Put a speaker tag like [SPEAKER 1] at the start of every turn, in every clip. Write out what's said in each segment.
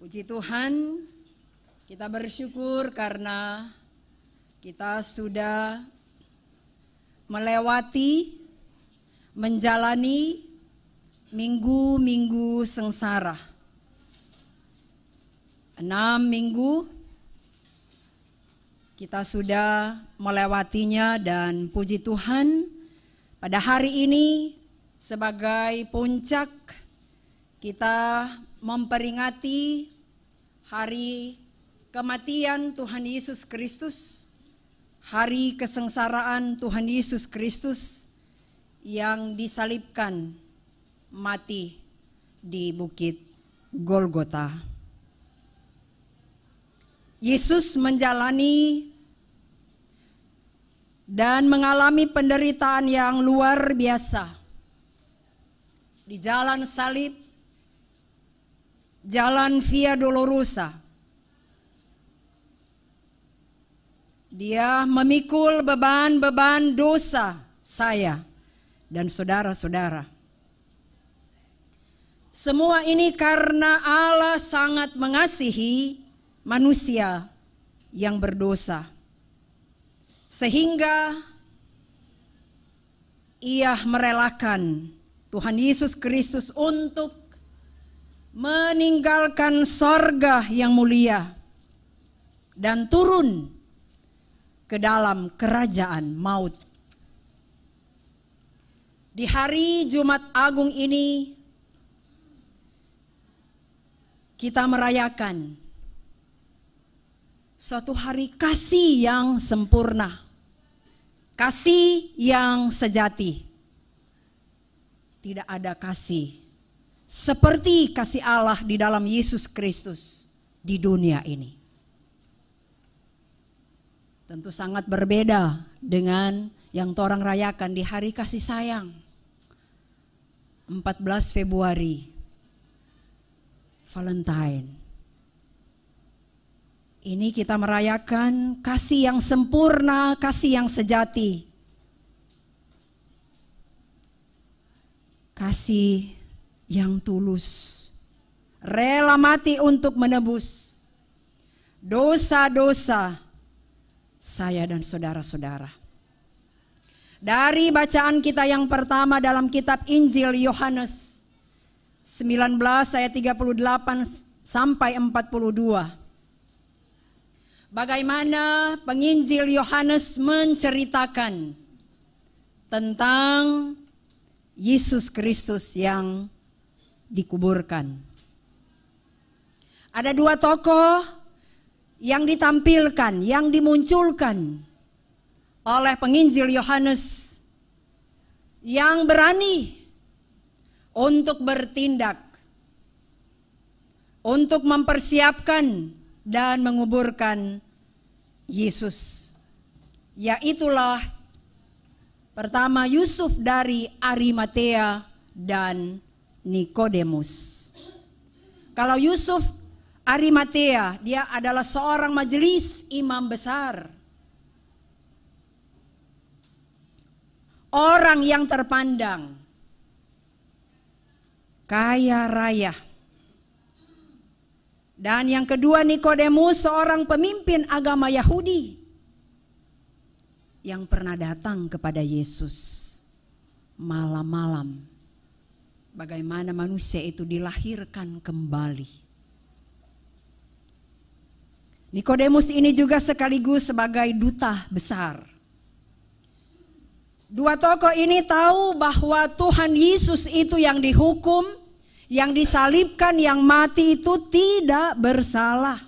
[SPEAKER 1] Puji Tuhan, kita bersyukur karena kita sudah melewati, menjalani minggu-minggu sengsara. 6 minggu kita sudah melewatinya dan puji Tuhan pada hari ini sebagai puncak kita memperingati hari kematian Tuhan Yesus Kristus, hari kesengsaraan Tuhan Yesus Kristus yang disalibkan mati di Bukit Golgota. Yesus menjalani dan mengalami penderitaan yang luar biasa di jalan salib, jalan Via Dolorosa. Dia memikul beban-beban dosa saya dan saudara-saudara. Semua ini karena Allah sangat mengasihi manusia yang berdosa, sehingga Ia merelakan Tuhan Yesus Kristus untuk meninggalkan sorga yang mulia dan turun ke dalam kerajaan maut. Di hari Jumat Agung ini kita merayakan suatu hari kasih yang sempurna, kasih yang sejati. Tidak ada kasih seperti kasih Allah di dalam Yesus Kristus di dunia ini. Tentu sangat berbeda dengan yang orang rayakan di hari kasih sayang 14 Februari, Valentine. Ini kita merayakan kasih yang sempurna, kasih yang sejati. Kasih yang tulus, rela mati untuk menebus dosa-dosa saya dan saudara-saudara. Dari bacaan kita yang pertama dalam kitab Injil Yohanes 19 ayat 38 sampai 42. Bagaimana penginjil Yohanes menceritakan tentang Yesus Kristus yang dikuburkan. Ada 2 tokoh yang ditampilkan, yang dimunculkan oleh penginjil Yohanes yang berani untuk bertindak, untuk mempersiapkan dan menguburkan Yesus. Yaitulah pertama Yusuf dari Arimatea dan Nikodemus. Kalau Yusuf Arimatea, dia adalah seorang majelis imam besar. Orang yang terpandang, kaya raya. Dan yang kedua Nikodemus, seorang pemimpin agama Yahudi yang pernah datang kepada Yesus malam-malam. Bagaimana manusia itu dilahirkan kembali. Nikodemus ini juga sekaligus sebagai duta besar. 2 tokoh ini tahu bahwa Tuhan Yesus itu yang dihukum, yang disalibkan, yang mati itu tidak bersalah.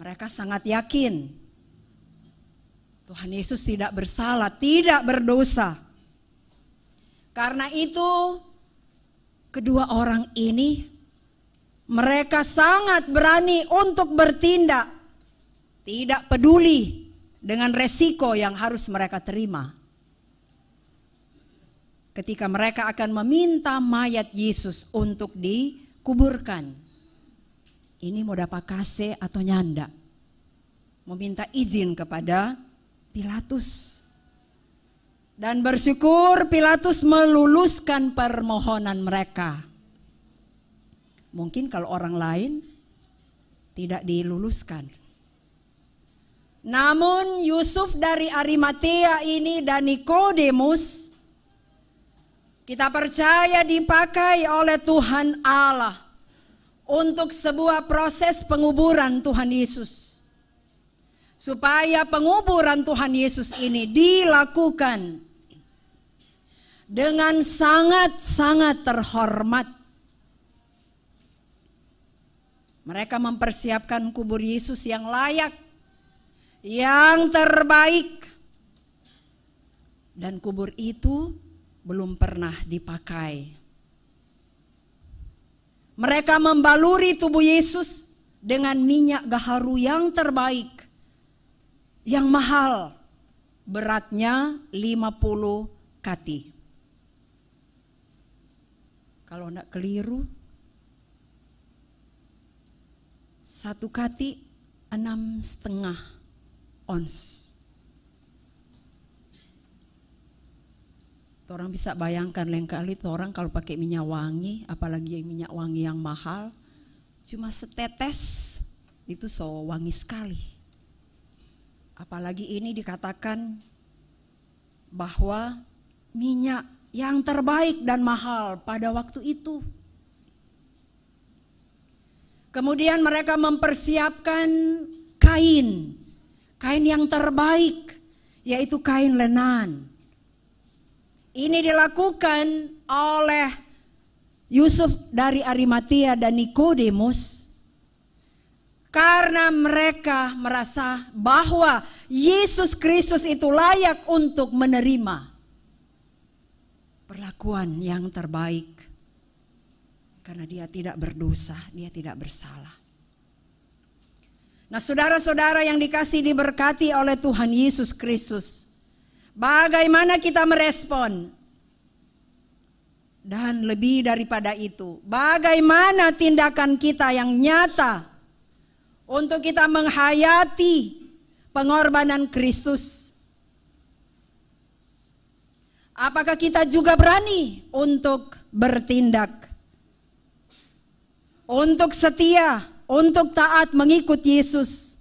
[SPEAKER 1] Mereka sangat yakin Tuhan Yesus tidak bersalah, tidak berdosa. Karena itu kedua orang ini mereka sangat berani untuk bertindak, tidak peduli dengan resiko yang harus mereka terima. Ketika mereka akan meminta mayat Yesus untuk dikuburkan. Ini mau dapat kase atau nyanda. Meminta izin kepada Pilatus. Dan bersyukur Pilatus meluluskan permohonan mereka. Mungkin kalau orang lain tidak diluluskan. Namun Yusuf dari Arimatea ini dan Nikodemus, kita percaya dipakai oleh Tuhan Allah untuk sebuah proses penguburan Tuhan Yesus. Supaya penguburan Tuhan Yesus ini dilakukan dengan sangat-sangat terhormat. Mereka mempersiapkan kubur Yesus yang layak, yang terbaik. Dan kubur itu belum pernah dipakai. Mereka membaluri tubuh Yesus dengan minyak gaharu yang terbaik, yang mahal, beratnya 50 kati. Kalau tidak keliru, 1 kati 6,5 ons. Orang bisa bayangkan lain kali orang kalau pakai minyak wangi, apalagi minyak wangi yang mahal, cuma setetes itu so wangi sekali. Apalagi ini dikatakan bahwa minyak yang terbaik dan mahal pada waktu itu. Kemudian mereka mempersiapkan kain yang terbaik, yaitu kain lenan. Ini dilakukan oleh Yusuf dari Arimatea dan Nikodemus karena mereka merasa bahwa Yesus Kristus itu layak untuk menerima perlakuan yang terbaik. Karena dia tidak berdosa, dia tidak bersalah. Nah, saudara-saudara yang dikasihi diberkati oleh Tuhan Yesus Kristus, bagaimana kita merespon? Dan lebih daripada itu, bagaimana tindakan kita yang nyata untuk kita menghayati pengorbanan Kristus? Apakah kita juga berani untuk bertindak, untuk setia, untuk taat mengikut Yesus,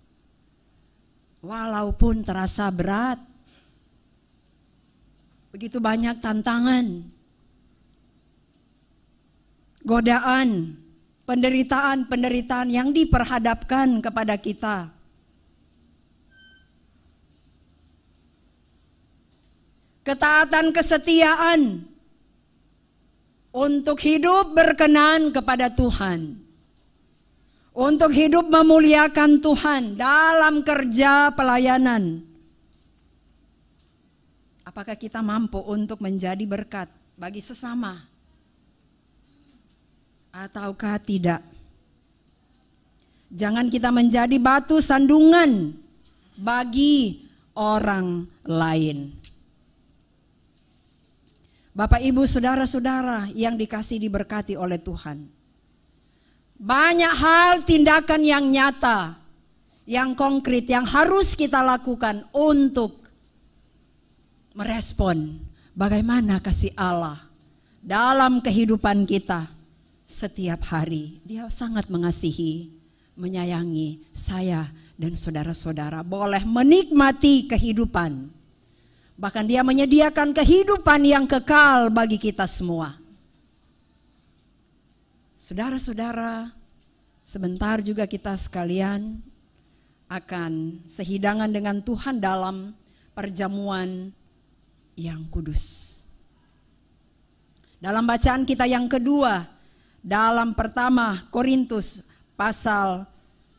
[SPEAKER 1] walaupun terasa berat? Begitu banyak tantangan, godaan, penderitaan yang diperhadapkan kepada kita. Ketaatan, kesetiaan untuk hidup berkenan kepada Tuhan, untuk hidup memuliakan Tuhan dalam kerja pelayanan. Apakah kita mampu untuk menjadi berkat bagi sesama? Ataukah tidak? Jangan kita menjadi batu sandungan bagi orang lain. Bapak, Ibu, saudara-saudara yang dikasihi diberkati oleh Tuhan. Banyak hal tindakan yang nyata, yang konkret, yang harus kita lakukan untuk merespon bagaimana kasih Allah dalam kehidupan kita setiap hari. Dia sangat mengasihi, menyayangi saya dan saudara-saudara boleh menikmati kehidupan. Bahkan dia menyediakan kehidupan yang kekal bagi kita semua. Saudara-saudara, sebentar juga kita sekalian akan sehidangan dengan Tuhan dalam perjamuan yang kudus. Dalam bacaan kita yang kedua, dalam pertama Korintus pasal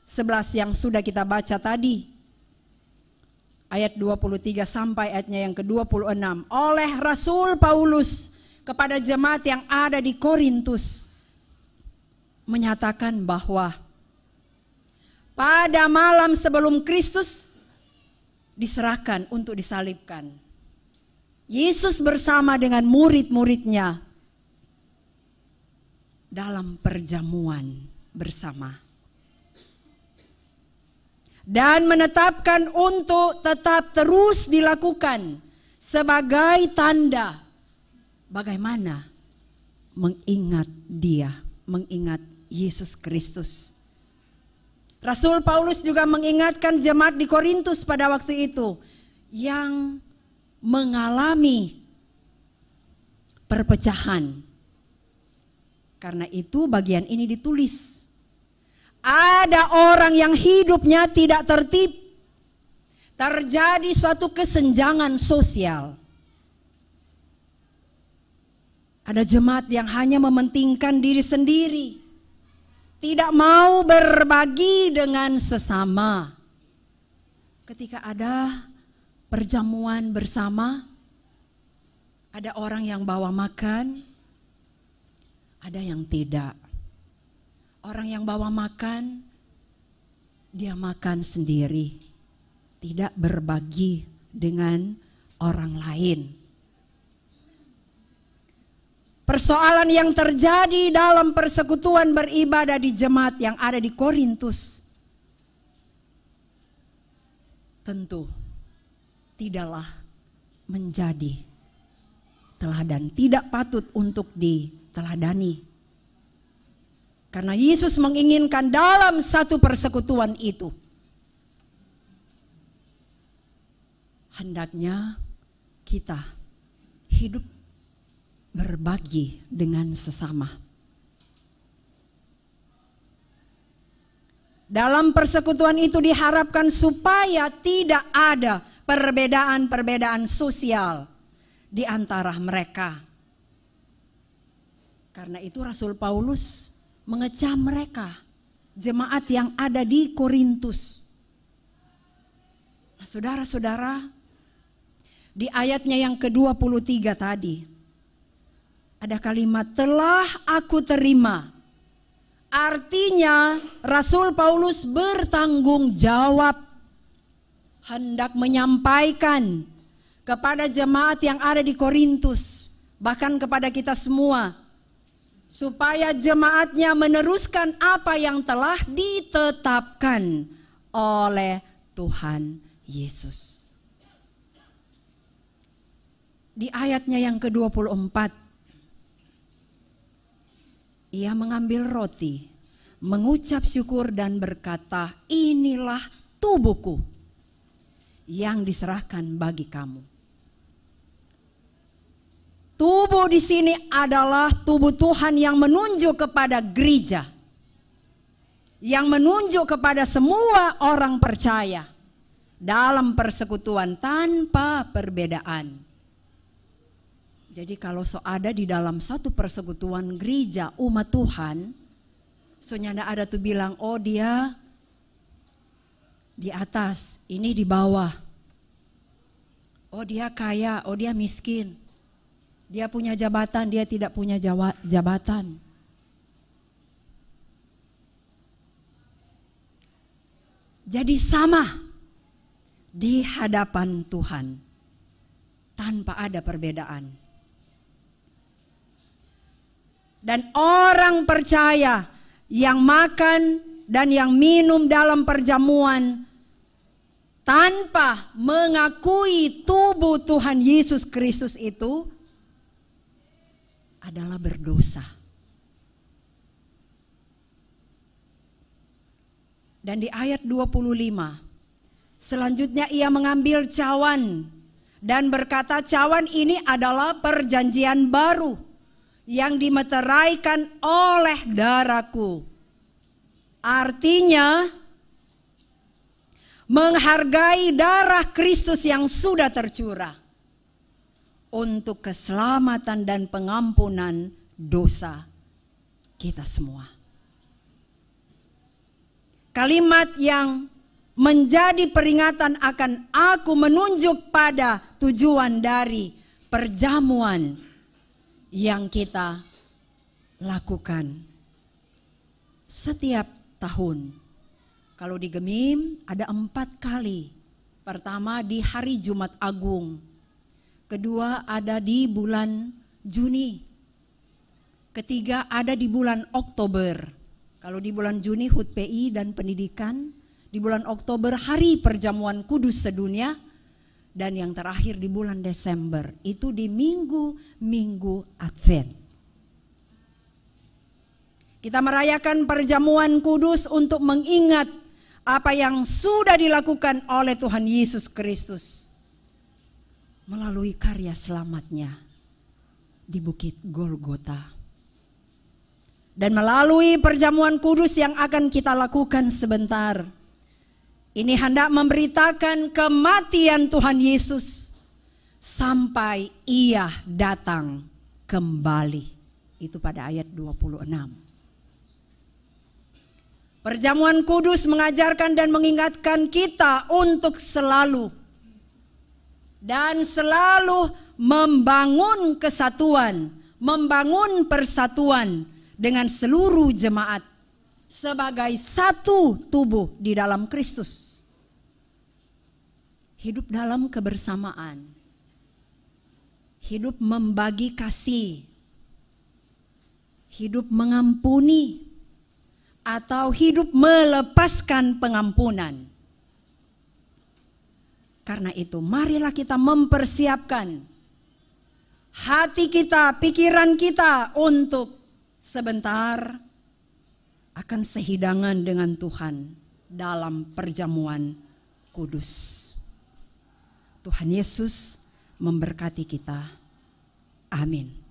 [SPEAKER 1] 11 yang sudah kita baca tadi, ayat 23 sampai ayatnya yang ke-26, oleh Rasul Paulus kepada jemaat yang ada di Korintus, menyatakan bahwa pada malam sebelum Kristus diserahkan untuk disalibkan, Yesus bersama dengan murid-muridnya dalam perjamuan bersama, dan menetapkan untuk tetap terus dilakukan sebagai tanda bagaimana mengingat dia, mengingat Yesus Kristus. Rasul Paulus juga mengingatkan jemaat di Korintus pada waktu itu yang mengalami perpecahan. Karena itu bagian ini ditulis. Ada orang yang hidupnya tidak tertib. Terjadi suatu kesenjangan sosial. Ada jemaat yang hanya mementingkan diri sendiri. Tidak mau berbagi dengan sesama. Ketika ada perjamuan bersama, ada orang yang bawa makan, ada yang tidak. Orang yang bawa makan, dia makan sendiri, tidak berbagi dengan orang lain. Persoalan yang terjadi dalam persekutuan beribadah di jemaat yang ada di Korintus tentu tidaklah menjadi teladan, tidak patut untuk diteladani. Karena Yesus menginginkan dalam satu persekutuan itu hendaknya kita hidup berbagi dengan sesama. Dalam persekutuan itu diharapkan supaya tidak ada perbedaan-perbedaan sosial di antara mereka. Karena itu Rasul Paulus mengecam mereka, jemaat yang ada di Korintus. Nah, saudara-saudara, di ayatnya yang ke-23 tadi, ada kalimat telah aku terima. Artinya Rasul Paulus bertanggung jawab, hendak menyampaikan kepada jemaat yang ada di Korintus, bahkan kepada kita semua, supaya jemaatnya meneruskan apa yang telah ditetapkan oleh Tuhan Yesus. Di ayatnya yang ke-24, ia mengambil roti, mengucap syukur dan berkata, inilah tubuhku yang diserahkan bagi kamu. Tubuh di sini adalah tubuh Tuhan yang menunjuk kepada gereja, yang menunjuk kepada semua orang percaya dalam persekutuan tanpa perbedaan. Jadi kalau ada di dalam satu persekutuan gereja umat Tuhan, soalnya ada tuh bilang, oh dia di atas, ini di bawah. Oh dia kaya, oh dia miskin. Dia punya jabatan, dia tidak punya jabatan. Jadi sama di hadapan Tuhan tanpa ada perbedaan. Dan orang percaya yang makan dan yang minum dalam perjamuan tanpa mengakui tubuh Tuhan Yesus Kristus itu adalah berdosa. Dan di ayat 25, selanjutnya ia mengambil cawan dan berkata, cawan ini adalah perjanjian baru yang dimeteraikan oleh darahku. Artinya menghargai darah Kristus yang sudah tercurah untuk keselamatan dan pengampunan dosa kita semua. Kalimat yang menjadi peringatan akan aku menunjuk pada tujuan dari perjamuan yang kita lakukan setiap tahun. Kalau di Gemim ada 4 kali. Pertama di hari Jumat Agung. Kedua ada di bulan Juni. Ketiga ada di bulan Oktober. Kalau di bulan Juni HUT PI dan pendidikan. Di bulan Oktober hari perjamuan kudus sedunia. Dan yang terakhir di bulan Desember, itu di minggu-minggu Advent. Kita merayakan perjamuan kudus untuk mengingat apa yang sudah dilakukan oleh Tuhan Yesus Kristus melalui karya selamatnya di Bukit Golgota. Dan melalui perjamuan kudus yang akan kita lakukan sebentar, ini hendak memberitakan kematian Tuhan Yesus sampai Ia datang kembali. Itu pada ayat 26. Perjamuan kudus mengajarkan dan mengingatkan kita untuk selalu dan selalu membangun kesatuan, membangun persatuan dengan seluruh jemaat sebagai satu tubuh di dalam Kristus. Hidup dalam kebersamaan, hidup membagi kasih, hidup mengampuni, atau hidup melepaskan pengampunan. Karena itu marilah kita mempersiapkan hati kita, pikiran kita untuk sebentar akan sehidangan dengan Tuhan dalam perjamuan kudus. Tuhan Yesus memberkati kita. Amin.